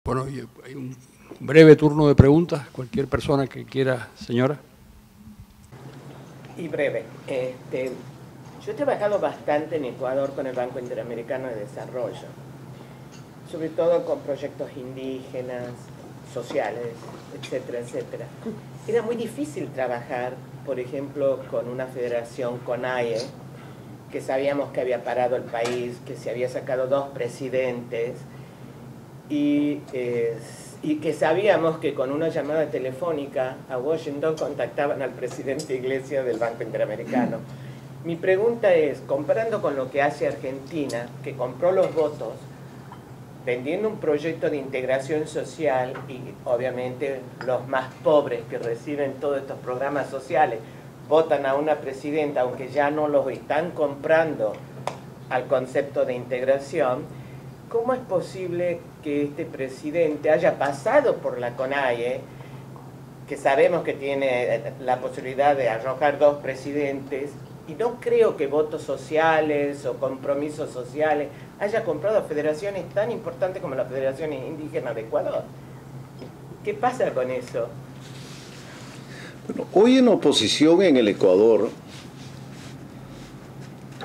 Bueno, hay un breve turno de preguntas. Cualquier persona que quiera, señora. Y breve. Yo he trabajado bastante en Ecuador con el Banco Interamericano de Desarrollo, sobre todo con proyectos indígenas, sociales, etcétera, etcétera. Era muy difícil trabajar, por ejemplo, con una federación CONAIE, que sabíamos que había parado el país, que se había sacado 2 presidentes, y que sabíamos que con una llamada telefónica a Washington contactaban al presidente Iglesias del Banco Interamericano. Mi pregunta es, comparando con lo que hace Argentina, que compró los votos, vendiendo un proyecto de integración social, y obviamente los más pobres que reciben todos estos programas sociales votan a una presidenta, aunque ya no los están comprando al concepto de integración, ¿cómo es posible que este presidente haya pasado por la CONAIE, que sabemos que tiene la posibilidad de arrojar 2 presidentes, y no creo que votos sociales o compromisos sociales haya comprado federaciones tan importantes como la Federación Indígena de Ecuador? ¿Qué pasa con eso? Bueno, hoy en oposición en el Ecuador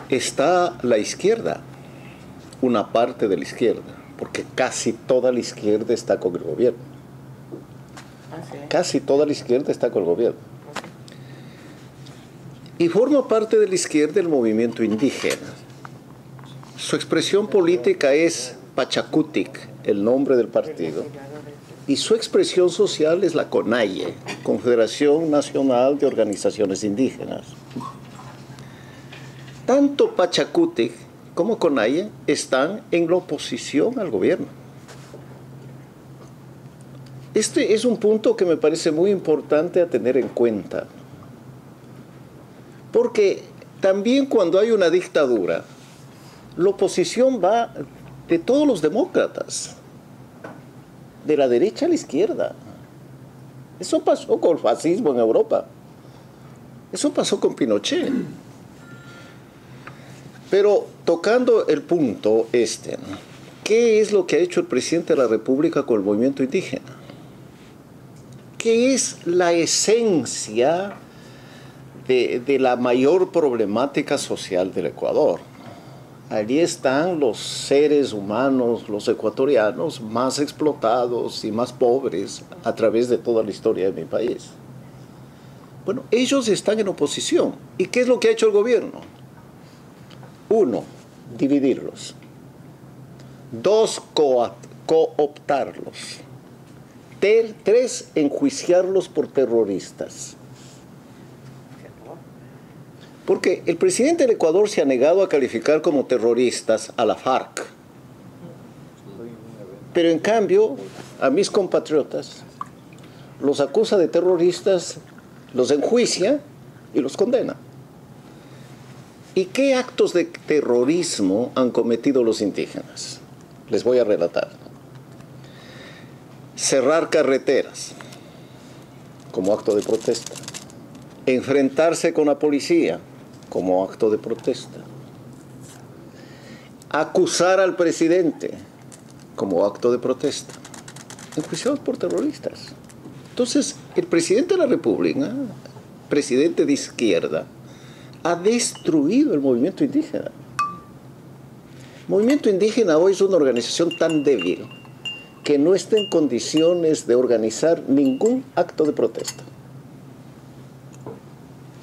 está la izquierda, una parte de la izquierda, porque casi toda la izquierda está con el gobierno. ¿Sí? Casi toda la izquierda está con el gobierno. Y forma parte de la izquierda el movimiento indígena. Su expresión política es Pachacutic, el nombre del partido, y su expresión social es la CONAIE, Confederación Nacional de Organizaciones Indígenas. Tanto Pachacutic como CONAIE están en la oposición al gobierno. Este es un punto que me parece muy importante a tener en cuenta, porque también cuando hay una dictadura, la oposición va de todos los demócratas, de la derecha a la izquierda. Eso pasó con el fascismo en Europa. Eso pasó con Pinochet. Pero tocando el punto ¿qué es lo que ha hecho el presidente de la República con el movimiento indígena? ¿Qué es la esencia de la mayor problemática social del Ecuador? Allí están los seres humanos, los ecuatorianos, más explotados y más pobres a través de toda la historia de mi país. Bueno, ellos están en oposición. ¿Y qué es lo que ha hecho el gobierno? 1, dividirlos. 2, cooptarlos. 3, enjuiciarlos por terroristas. Porque el presidente del Ecuador se ha negado a calificar como terroristas a la FARC. Pero en cambio, a mis compatriotas los acusa de terroristas, los enjuicia y los condena. ¿Y qué actos de terrorismo han cometido los indígenas? Les voy a relatar. Cerrar carreteras como acto de protesta. Enfrentarse con la policía como acto de protesta. Acusar al presidente como acto de protesta. Enjuiciados por terroristas. Entonces, el presidente de la República, presidente de izquierda, ha destruido el movimiento indígena. El movimiento indígena hoy es una organización tan débil que no está en condiciones de organizar ningún acto de protesta.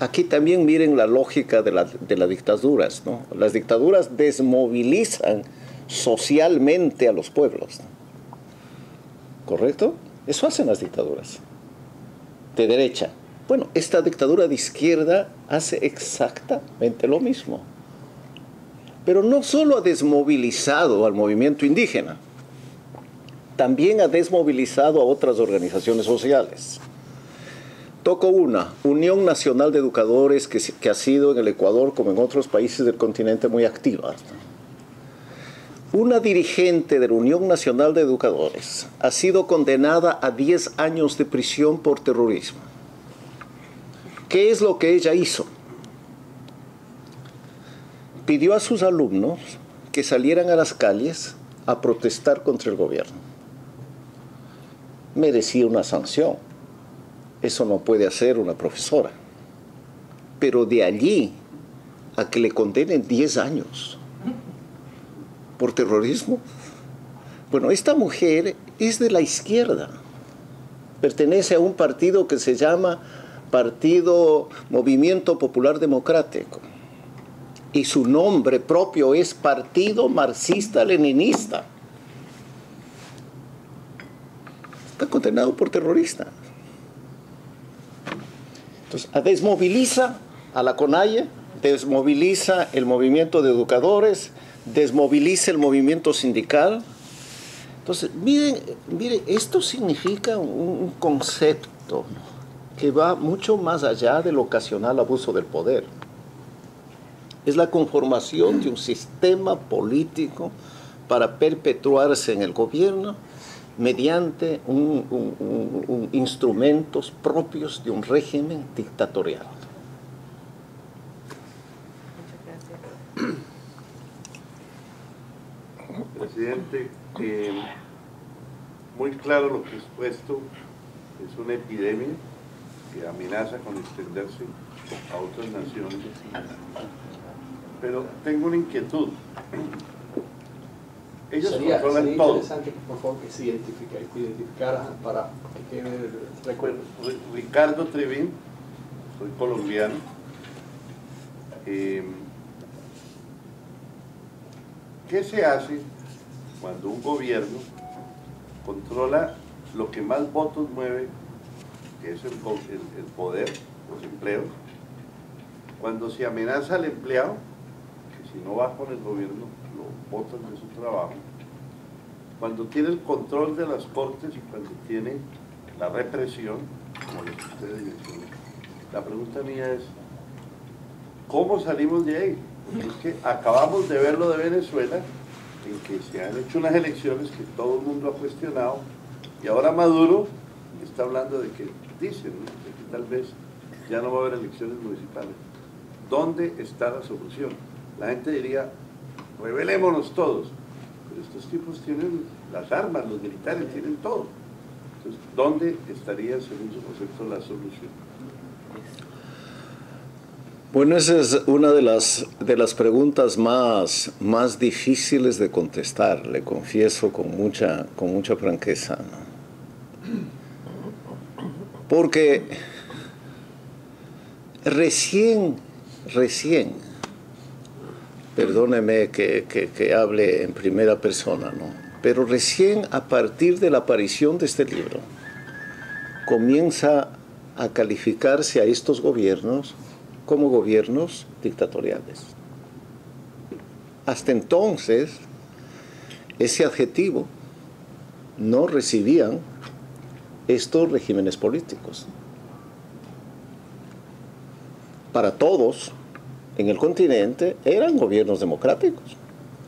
Aquí también miren la lógica de las dictaduras, ¿no? Las dictaduras desmovilizan socialmente a los pueblos, ¿no? ¿Correcto? Eso hacen las dictaduras de derecha. Bueno, esta dictadura de izquierda hace exactamente lo mismo. Pero no solo ha desmovilizado al movimiento indígena, también ha desmovilizado a otras organizaciones sociales. Toco una, Unión Nacional de Educadores, que ha sido en el Ecuador, como en otros países del continente, muy activa. Una dirigente de la Unión Nacional de Educadores ha sido condenada a 10 años de prisión por terrorismo. ¿Qué es lo que ella hizo? Pidió a sus alumnos que salieran a las calles a protestar contra el gobierno. merecía una sanción. Eso no puede hacer una profesora. Pero de allí a que le condenen 10 años por terrorismo. Bueno, esta mujer es de la izquierda. Pertenece a un partido que se llama Partido Movimiento Popular Democrático. Y su nombre propio es Partido Marxista-Leninista. Está condenado por terrorista. Entonces, desmoviliza a la CONAIE, desmoviliza el movimiento de educadores, desmoviliza el movimiento sindical. Entonces, miren, esto significa un concepto que va mucho más allá del ocasional abuso del poder. Es la conformación de un sistema político para perpetuarse en el gobierno mediante instrumentos propios de un régimen dictatorial. Muchas gracias. Presidente, muy claro lo que es puesto, es una epidemia que amenaza con extenderse a otras naciones. Pero tengo una inquietud. Ellos Sería controlan todo. interesante, por favor, que se identificara para que quede el recuerdo. Ricardo Trevín, soy colombiano. ¿Qué se hace cuando un gobierno controla lo que más votos mueve, que es el poder, los empleos? Cuando se amenaza al empleado, que si no va con el gobierno, lo botan de su trabajo. Cuando tiene el control de las cortes y cuando tiene la represión, como lo que ustedes mencionan. La pregunta mía es, ¿cómo salimos de ahí? Porque es que acabamos de ver lo de Venezuela, en que se han hecho unas elecciones que todo el mundo ha cuestionado, y ahora Maduro está hablando de que, dicen, ¿no?, de que tal vez ya no va a haber elecciones municipales. ¿Dónde está la solución? La gente diría, rebelémonos todos, pero estos tipos tienen las armas, los militares tienen todo. Entonces, ¿dónde estaría, según su concepto, la solución? Bueno, esa es una de las preguntas más difíciles de contestar, le confieso con mucha franqueza, ¿no? Porque recién, perdóneme que hable en primera persona, ¿no?, pero recién a partir de la aparición de este libro, comienza a calificarse a estos gobiernos como gobiernos dictatoriales. Hasta entonces, ese adjetivo no recibían estos regímenes políticos. Para todos en el continente eran gobiernos democráticos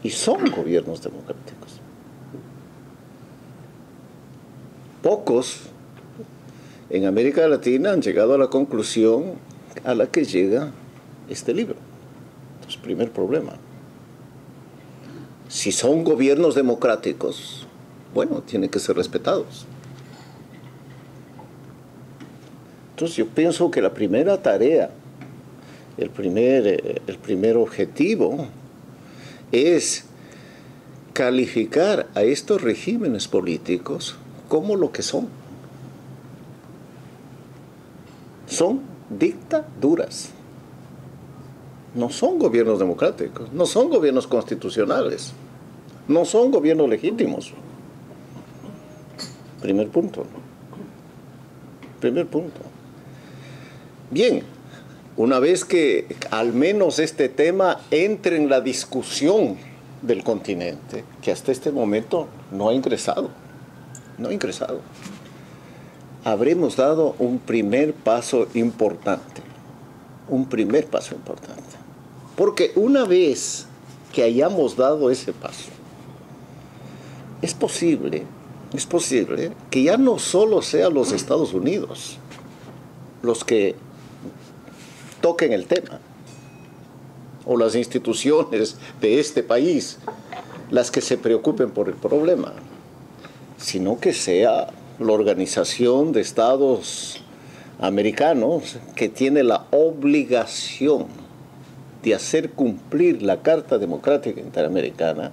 y son gobiernos democráticos. Pocos en América Latina han llegado a la conclusión a la que llega este libro. Entonces, primer problema. Si son gobiernos democráticos, bueno, tienen que ser respetados. Entonces, yo pienso que la primera tarea, el primer objetivo es calificar a estos regímenes políticos como lo que son. Son dictaduras. No son gobiernos democráticos, no son gobiernos constitucionales, no son gobiernos legítimos. Primer punto. Bien, una vez que al menos este tema entre en la discusión del continente, que hasta este momento no ha ingresado, habremos dado un primer paso importante. Porque una vez que hayamos dado ese paso, es posible que ya no solo sean los Estados Unidos los que toquen el tema, o las instituciones de este país las que se preocupen por el problema, sino que sea la Organización de Estados Americanos, que tiene la obligación de hacer cumplir la Carta Democrática Interamericana,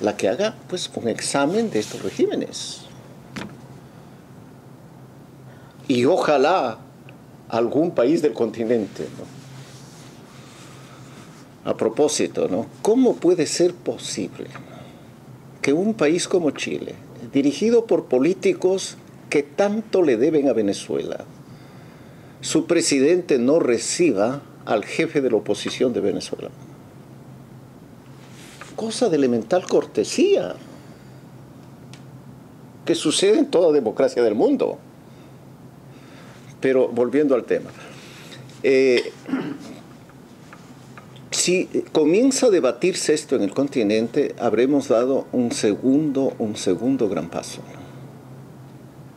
la que haga pues un examen de estos regímenes. Y ojalá algún país del continente, ¿no? A propósito, ¿no? ¿Cómo puede ser posible que un país como Chile, dirigido por políticos que tanto le deben a Venezuela, su presidente no reciba al jefe de la oposición de Venezuela? Cosa de elemental cortesía, que sucede en toda democracia del mundo. Pero volviendo al tema, si comienza a debatirse esto en el continente, habremos dado un segundo gran paso.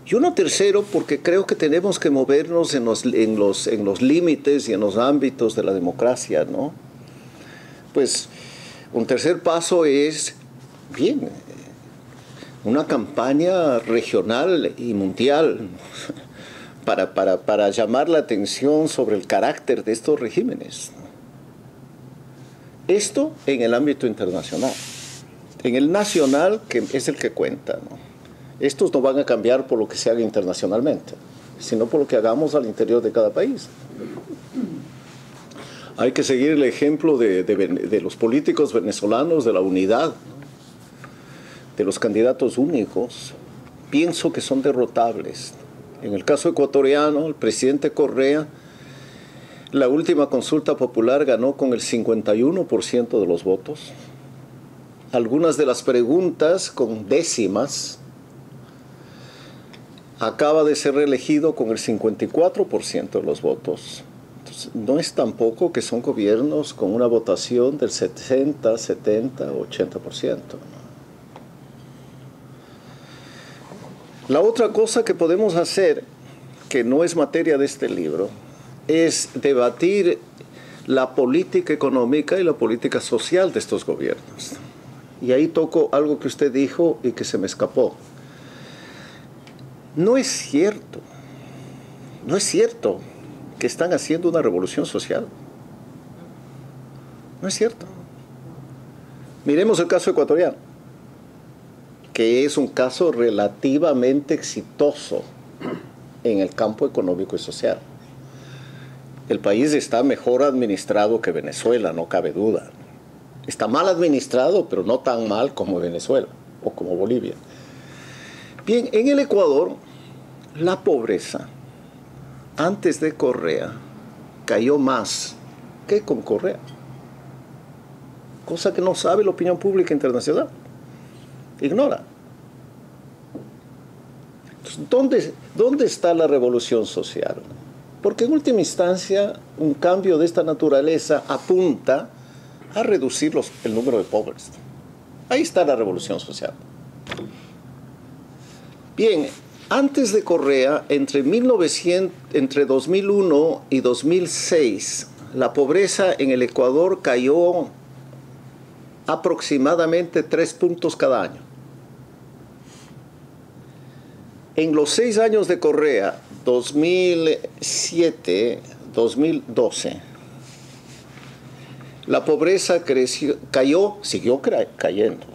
Y uno tercero, porque creo que tenemos que movernos en los límites y en los ámbitos de la democracia, ¿no? Pues un tercer paso es, bien, una campaña regional y mundial para llamar la atención sobre el carácter de estos regímenes. Esto en el ámbito internacional. En el nacional, que es el que cuenta, ¿no? Estos no van a cambiar por lo que se haga internacionalmente, sino por lo que hagamos al interior de cada país. Hay que seguir el ejemplo de los políticos venezolanos, de la unidad, de los candidatos únicos. Pienso que son derrotables. En el caso ecuatoriano, el presidente Correa, la última consulta popular ganó con el 51% de los votos. Algunas de las preguntas con décimas. Acaba de ser reelegido con el 54% de los votos. Entonces, no es tampoco que son gobiernos con una votación del 60, 70, 80%. La otra cosa que podemos hacer, que no es materia de este libro, es debatir la política económica y la política social de estos gobiernos. Y ahí toco algo que usted dijo y que se me escapó. No es cierto que están haciendo una revolución social. No es cierto. Miremos el caso ecuatoriano, que es un caso relativamente exitoso en el campo económico y social. El país está mejor administrado que Venezuela, no cabe duda. Está mal administrado, pero no tan mal como Venezuela o como Bolivia. Bien, en el Ecuador, la pobreza antes de Correa cayó más que con Correa. Cosa que no sabe la opinión pública internacional. Ignora. Entonces, ¿dónde está la revolución social? Porque en última instancia, un cambio de esta naturaleza apunta a reducir el número de pobres. Ahí está la revolución social. Bien, antes de Correa, entre 2001 y 2006, la pobreza en el Ecuador cayó aproximadamente 3 puntos cada año. En los 6 años de Correa, 2007, 2012, la pobreza siguió cayendo.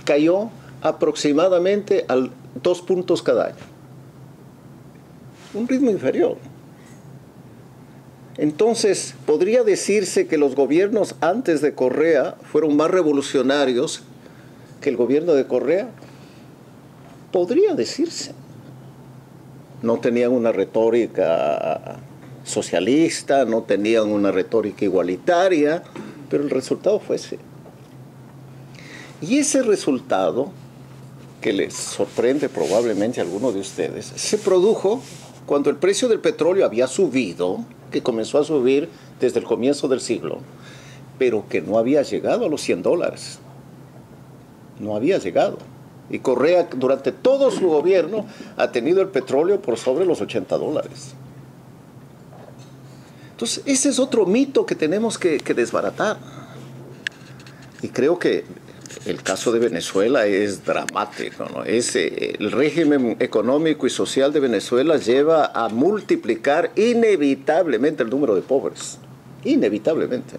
Cayó aproximadamente a 2 puntos cada año. Un ritmo inferior. Entonces, ¿podría decirse que los gobiernos antes de Correa fueron más revolucionarios que el gobierno de Correa? Podría decirse. No tenían una retórica socialista, no tenían una retórica igualitaria, pero el resultado fue ese. Y ese resultado, que les sorprende probablemente a algunos de ustedes, se produjo cuando el precio del petróleo había subido, que comenzó a subir desde el comienzo del siglo, pero que no había llegado a los $100. No había llegado. Y Correa, durante todo su gobierno, ha tenido el petróleo por sobre los $80. Entonces, ese es otro mito que tenemos que desbaratar. Y creo que el caso de Venezuela es dramático, ¿no? El régimen económico y social de Venezuela lleva a multiplicar inevitablemente el número de pobres, inevitablemente,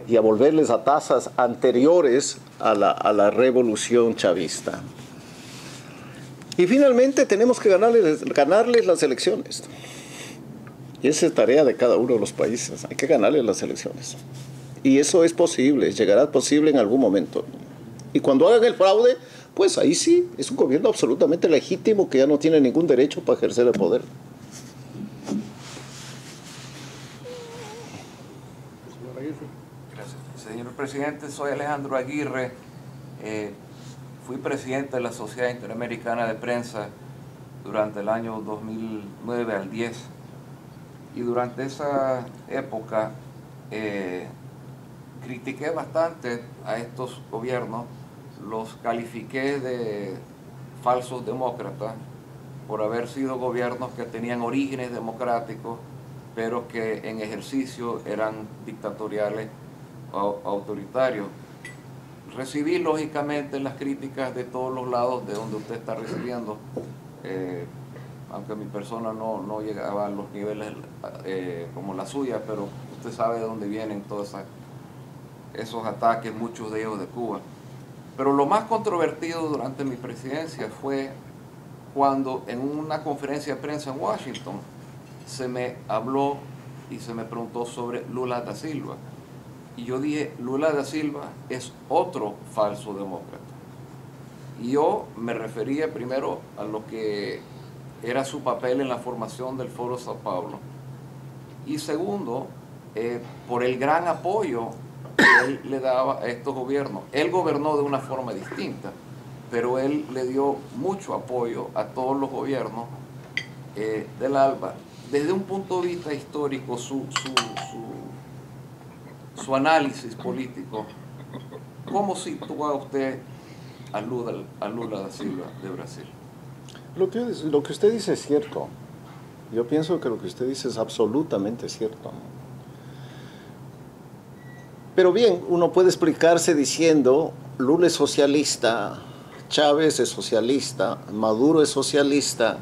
y a volverles a tasas anteriores a la revolución chavista. Y finalmente tenemos que ganarles las elecciones. Y esa es tarea de cada uno de los países, hay que ganarles las elecciones. Y eso es posible, llegará posible en algún momento. Y cuando hagan el fraude, pues ahí sí, es un gobierno absolutamente legítimo que ya no tiene ningún derecho para ejercer el poder. Gracias. Señor presidente, soy Alejandro Aguirre. Fui presidente de la Sociedad Interamericana de Prensa durante el año 2009 al 10. Y durante esa época critiqué bastante a estos gobiernos, los califiqué de falsos demócratas por haber sido gobiernos que tenían orígenes democráticos, pero que en ejercicio eran dictatoriales o autoritarios. Recibí lógicamente las críticas de todos los lados de donde usted está recibiendo, aunque mi persona no llegaba a los niveles como la suya, pero usted sabe de dónde vienen todos esos ataques, muchos de ellos de Cuba. Pero lo más controvertido durante mi presidencia fue cuando en una conferencia de prensa en Washington se me habló y se me preguntó sobre Lula da Silva. Y yo dije, Lula da Silva es otro falso demócrata. Y yo me refería primero a lo que era su papel en la formación del Foro Sao Paulo. Y segundo, por el gran apoyo que él le daba a estos gobiernos. Él gobernó de una forma distinta, pero él le dio mucho apoyo a todos los gobiernos del ALBA. Desde un punto de vista histórico, su análisis político, ¿cómo sitúa usted a Lula da Silva de Brasil? Lo que usted dice es cierto. Yo pienso que lo que usted dice es absolutamente cierto. Pero bien, uno puede explicarse diciendo, Lula es socialista, Chávez es socialista, Maduro es socialista,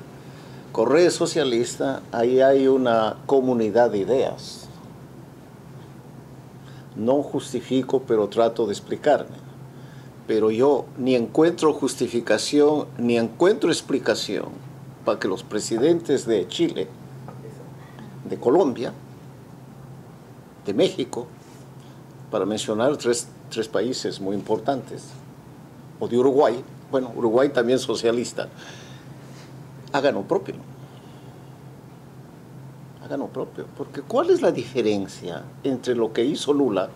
Correa es socialista, ahí hay una comunidad de ideas. No justifico, pero trato de explicarme. Pero yo ni encuentro justificación, ni encuentro explicación para que los presidentes de Chile, de Colombia, de México, para mencionar tres países muy importantes, o de Uruguay, bueno, Uruguay también socialista, hagan lo propio. Hagan lo propio. Porque ¿cuál es la diferencia entre lo que hizo Lula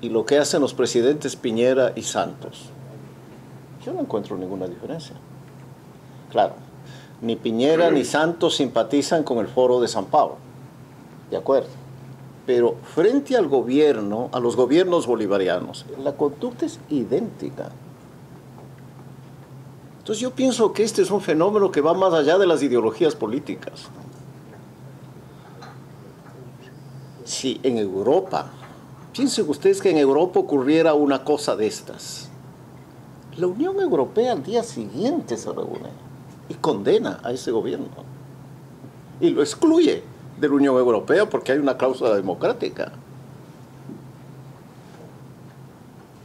y lo que hacen los presidentes Piñera y Santos? Yo no encuentro ninguna diferencia. Claro, ni Piñera ni Santos simpatizan con el Foro de San Pablo, de acuerdo. Pero frente al gobierno, a los gobiernos bolivarianos, la conducta es idéntica. Entonces yo pienso que este es un fenómeno que va más allá de las ideologías políticas. Si en Europa, piensen ustedes que en Europa ocurriera una cosa de estas, la Unión Europea al día siguiente se reúne y condena a ese gobierno y lo excluye de la Unión Europea porque hay una cláusula democrática.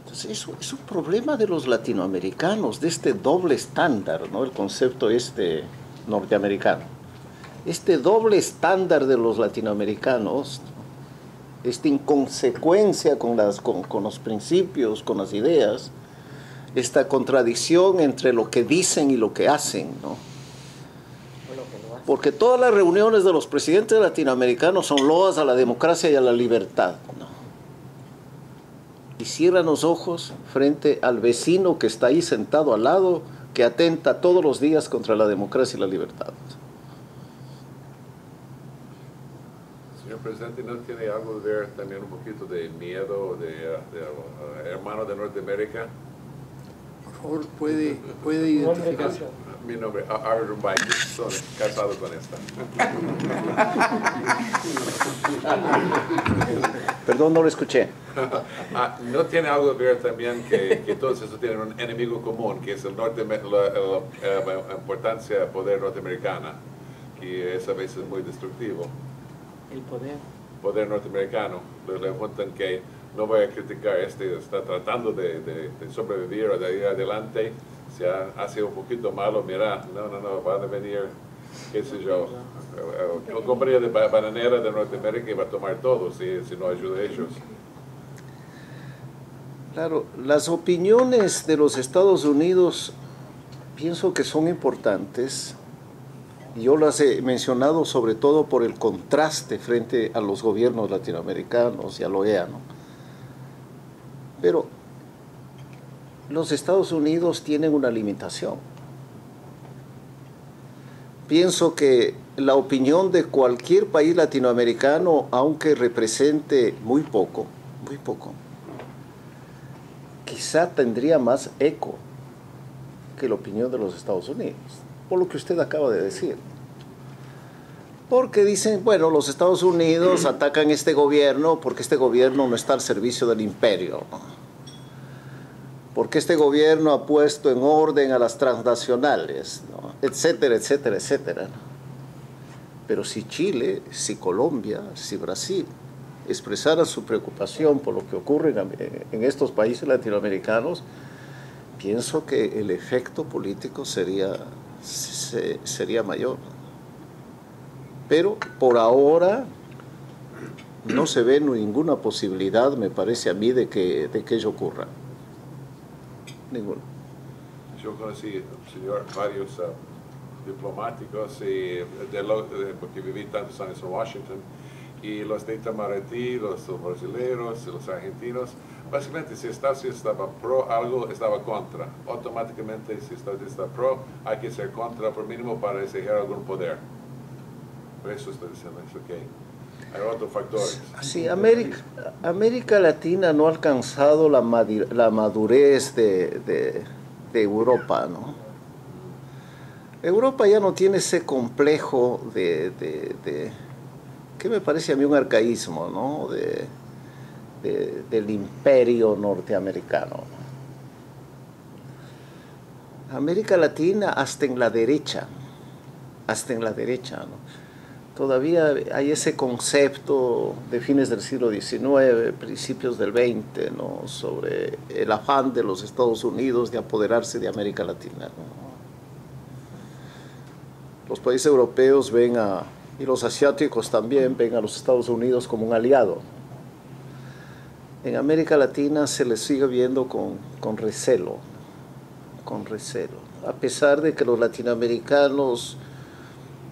Entonces eso es un problema de los latinoamericanos, de este doble estándar, ¿no? El concepto norteamericano. Este doble estándar de los latinoamericanos, esta inconsecuencia con los principios, con las ideas, esta contradicción entre lo que dicen y lo que hacen, ¿no? Porque todas las reuniones de los presidentes latinoamericanos son loas a la democracia y a la libertad, ¿no? Y cierran los ojos frente al vecino que está ahí sentado al lado, que atenta todos los días contra la democracia y la libertad. Señor presidente, ¿no tiene algo que ver también un poquito de miedo de hermanos de Norteamérica? Por favor, puede identificarse. Mi nombre es Arthur Mike, soy casado con esta. Perdón, no lo escuché. ¿No tiene algo que ver también que todos esos tienen un enemigo común, que es la importancia del poder norteamericana, que es a veces muy destructivo? El poder. Poder norteamericano. Le apuntan que no voy a criticar, está tratando de sobrevivir o de ir adelante. Si hace un poquito malo, mira, no, van a venir, qué sé yo, la compañía de bananera de Norteamérica y va a tomar todo si no ayuda a ellos. Claro, las opiniones de los Estados Unidos pienso que son importantes. Yo las he mencionado sobre todo por el contraste frente a los gobiernos latinoamericanos y a la OEA, ¿no? Pero los Estados Unidos tienen una limitación. Pienso que la opinión de cualquier país latinoamericano, aunque represente muy poco, quizá tendría más eco que la opinión de los Estados Unidos, por lo que usted acaba de decir. Porque dicen, bueno, los Estados Unidos atacan este gobierno porque este gobierno no está al servicio del imperio, porque este gobierno ha puesto en orden a las transnacionales, ¿no? Etcétera, etcétera, etcétera. Pero si Chile, si Colombia, si Brasil expresaran su preocupación por lo que ocurre en estos países latinoamericanos, pienso que el efecto político sería mayor. Pero por ahora no se ve ninguna posibilidad, me parece a mí, de que ello ocurra. Ninguno. Yo conocí, señor, varios diplomáticos, porque viví tantos años en Washington, y los de Itamaraty, los brasileños, los argentinos, básicamente si Estados Unidos estaba pro algo, estaba contra. Automáticamente si Estados Unidos está pro, hay que ser contra por mínimo para exigir algún poder. Por eso estoy diciendo eso, que hay otros factores. Sí, América Latina no ha alcanzado la madurez de Europa, ¿no? Europa ya no tiene ese complejo que me parece a mí un arcaísmo, ¿no? Del imperio norteamericano. América Latina hasta en la derecha, ¿no? Todavía hay ese concepto de fines del siglo XIX, principios del XX, ¿no? Sobre el afán de los Estados Unidos de apoderarse de América Latina, ¿no? Los países europeos y los asiáticos también ven a los Estados Unidos como un aliado. En América Latina se les sigue viendo con recelo, a pesar de que los latinoamericanos,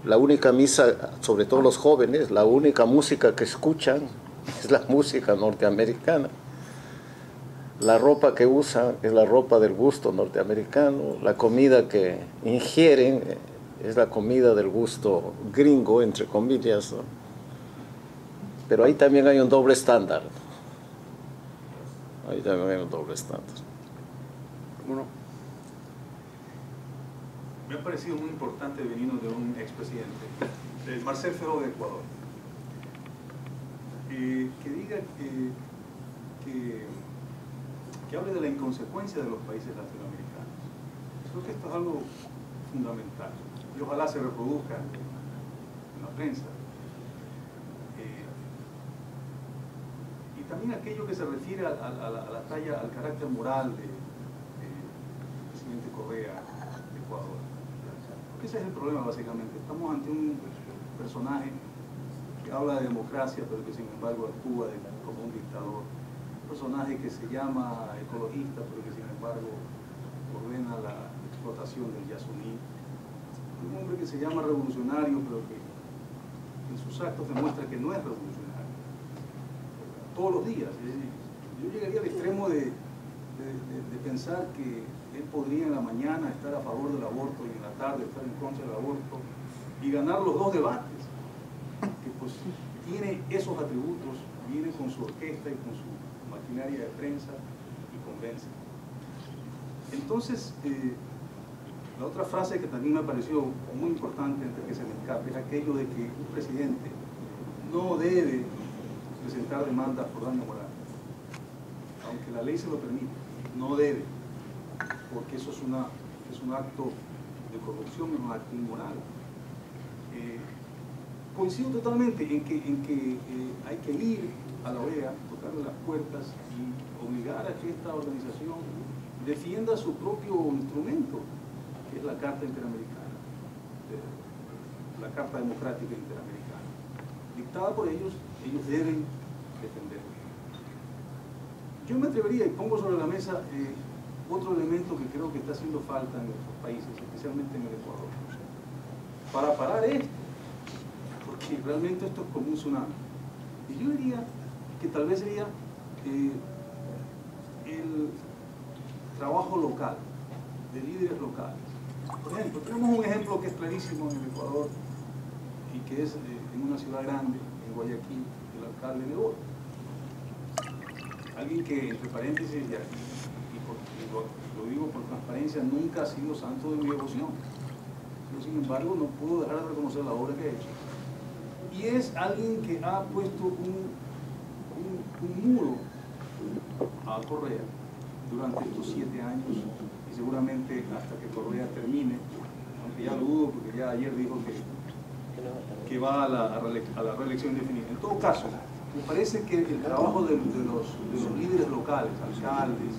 la única misa, sobre todo los jóvenes, la única música que escuchan es la música norteamericana. La ropa que usan es la ropa del gusto norteamericano, la comida que ingieren es la comida del gusto gringo, entre comillas, ¿no? Pero ahí también hay un doble estándar. Bueno. Me ha parecido muy importante veniendo de un expresidente, Marcel Ferro de Ecuador, que diga que hable de la inconsecuencia de los países latinoamericanos. Creo que esto es algo fundamental y ojalá se reproduzca en la prensa. Y también aquello que se refiere a la talla, al carácter moral del presidente Correa de Ecuador. Ese es el problema, básicamente. Estamos ante un personaje que habla de democracia, pero que sin embargo actúa como un dictador. Un personaje que se llama ecologista, pero que sin embargo ordena la explotación del Yasuní. Un hombre que se llama revolucionario, pero que en sus actos demuestra que no es revolucionario. Todos los días. Yo llegaría al extremo de pensar que él podría en la mañana estar a favor del aborto y en la tarde estar en contra del aborto y ganar los dos debates, que pues tiene esos atributos, viene con su orquesta y con su maquinaria de prensa y convence. Entonces, la otra frase que también me pareció muy importante antes que se me escape es aquello de que un presidente no debe presentar demandas por daño moral. Aunque la ley se lo permite, no debe, porque eso es un acto de corrupción, es un acto inmoral. Coincido totalmente en que hay que ir a la OEA, tocarle las puertas y obligar a que esta organización defienda su propio instrumento, que es la Carta Interamericana, la Carta Democrática Interamericana. Dictada por ellos, ellos deben defenderla. Yo me atrevería y pongo sobre la mesa otro elemento que creo que está haciendo falta en nuestros países, especialmente en el Ecuador, para parar esto, porque realmente esto es como un tsunami. Y yo diría que tal vez sería el trabajo local, de líderes locales. Por ejemplo, tenemos un ejemplo que es clarísimo en el Ecuador y que es en una ciudad grande, en Guayaquil, el alcalde Nebot. Alguien que, entre paréntesis, lo digo por transparencia, nunca ha sido santo de mi devoción. Pero sin embargo no puedo dejar de reconocer la obra que ha hecho. Y es alguien que ha puesto un muro a Correa durante estos 7 años y seguramente hasta que Correa termine, aunque ya lo dudo porque ya ayer dijo que va a la reelección indefinida. En todo caso, me parece que el trabajo de los líderes locales, alcaldes,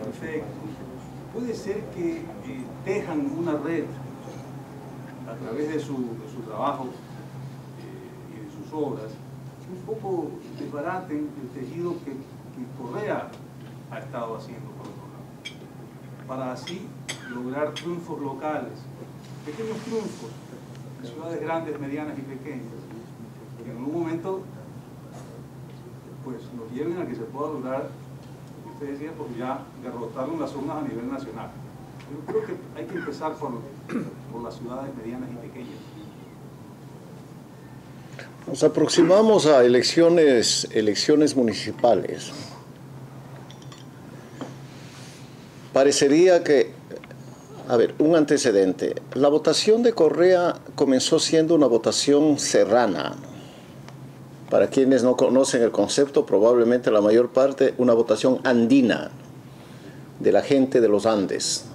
prefectos, puede ser que tejan una red a través de su trabajo y de sus obras, un poco desbaraten el tejido que Correa ha estado haciendo por otro lado, para así lograr triunfos locales, pequeños triunfos en ciudades grandes, medianas y pequeñas, que en algún momento pues nos lleven a que se pueda lograr, lo que usted decía, pues ya derrotarlo en las urnas a nivel nacional. Yo creo que hay que empezar por las ciudades medianas y pequeñas. Nos aproximamos a elecciones municipales. Parecería que, a ver, un antecedente. La votación de Correa comenzó siendo una votación serrana. Para quienes no conocen el concepto, probablemente la mayor parte, una votación andina de la gente de los Andes,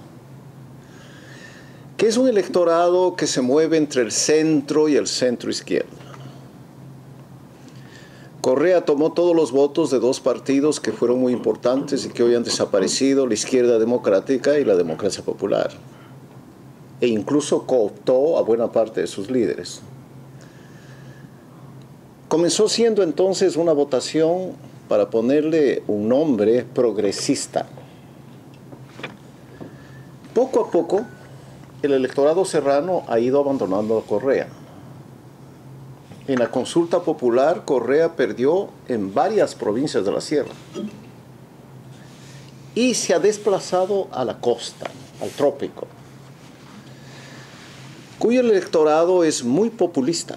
que es un electorado que se mueve entre el centro y el centro izquierdo. Correa tomó todos los votos de 2 partidos que fueron muy importantes y que hoy han desaparecido, la Izquierda Democrática y la Democracia Popular, e incluso cooptó a buena parte de sus líderes. Comenzó siendo entonces una votación, para ponerle un nombre, progresista. Poco a poco, el electorado serrano ha ido abandonando a Correa. En la consulta popular, Correa perdió en varias provincias de la sierra y se ha desplazado a la costa, al trópico, cuyo electorado es muy populista,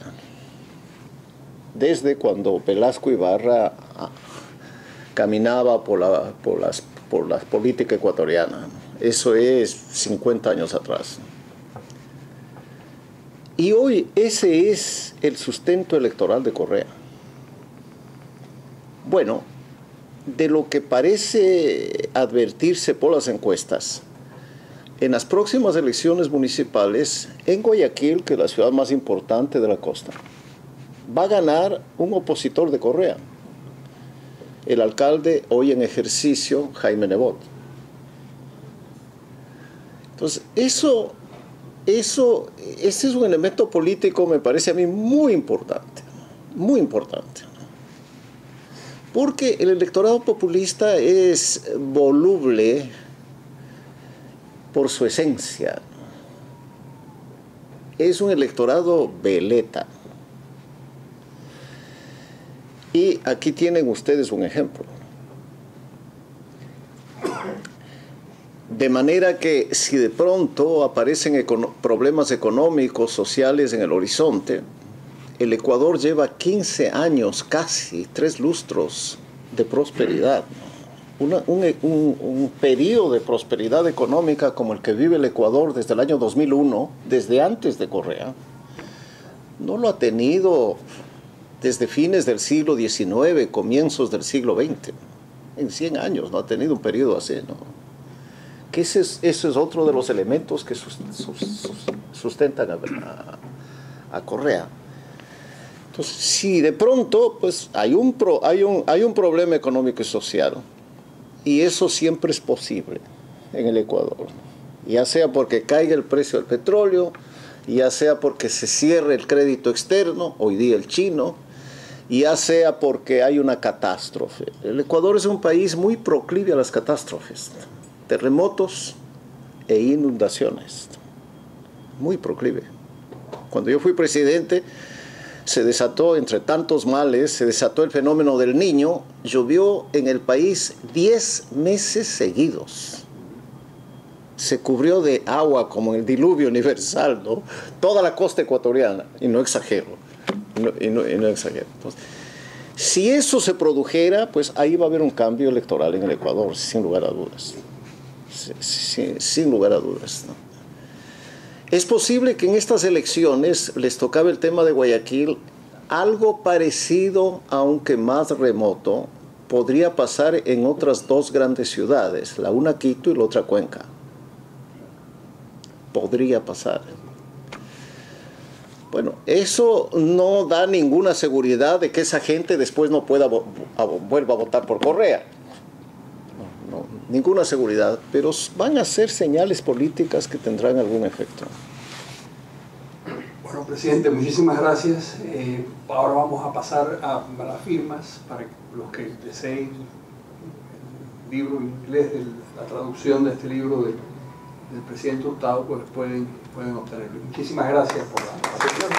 desde cuando Velasco Ibarra caminaba por la política ecuatoriana. Eso es 50 años atrás. Y hoy ese es el sustento electoral de Correa. Bueno, de lo que parece advertirse por las encuestas, en las próximas elecciones municipales, en Guayaquil, que es la ciudad más importante de la costa, va a ganar un opositor de Correa, el alcalde hoy en ejercicio, Jaime Nebot. Entonces, ese es un elemento político, me parece a mí muy importante, porque el electorado populista es voluble por su esencia, es un electorado veleta. Y aquí tienen ustedes un ejemplo. De manera que si de pronto aparecen problemas económicos, sociales en el horizonte, el Ecuador lleva 15 años, casi 3 lustros de prosperidad. Un periodo de prosperidad económica como el que vive el Ecuador desde el año 2001, desde antes de Correa, no lo ha tenido desde fines del siglo XIX, comienzos del siglo XX. En 100 años no ha tenido un periodo así, ¿no? Que ese es otro de los elementos que sustentan a Correa. Entonces, si de pronto pues, hay un problema económico y social, y eso siempre es posible en el Ecuador, ya sea porque caiga el precio del petróleo, ya sea porque se cierre el crédito externo, hoy día el chino, ya sea porque hay una catástrofe. El Ecuador es un país muy proclive a las catástrofes, terremotos e inundaciones, muy proclive. Cuando yo fui presidente, se desató, entre tantos males, se desató el fenómeno del Niño. Llovió en el país 10 meses seguidos. Se cubrió de agua como el diluvio universal, ¿no? Toda la costa ecuatoriana, y no exagero. Y no exagero. Entonces, si eso se produjera, pues ahí va a haber un cambio electoral en el Ecuador, sin lugar a dudas. Sin lugar a dudas, ¿no? Es posible que en estas elecciones les tocaba el tema de Guayaquil, algo parecido, aunque más remoto, podría pasar en otras dos grandes ciudades, la una Quito y la otra Cuenca. Podría pasar. Bueno, eso no da ninguna seguridad de que esa gente después no vuelva a votar por Correa. No, ninguna seguridad, pero van a ser señales políticas que tendrán algún efecto. Bueno, presidente, muchísimas gracias. Ahora vamos a pasar a las firmas para los que deseen el libro en inglés, la traducción de este libro del presidente Hurtado, pues pueden obtenerlo. Muchísimas gracias por la atención.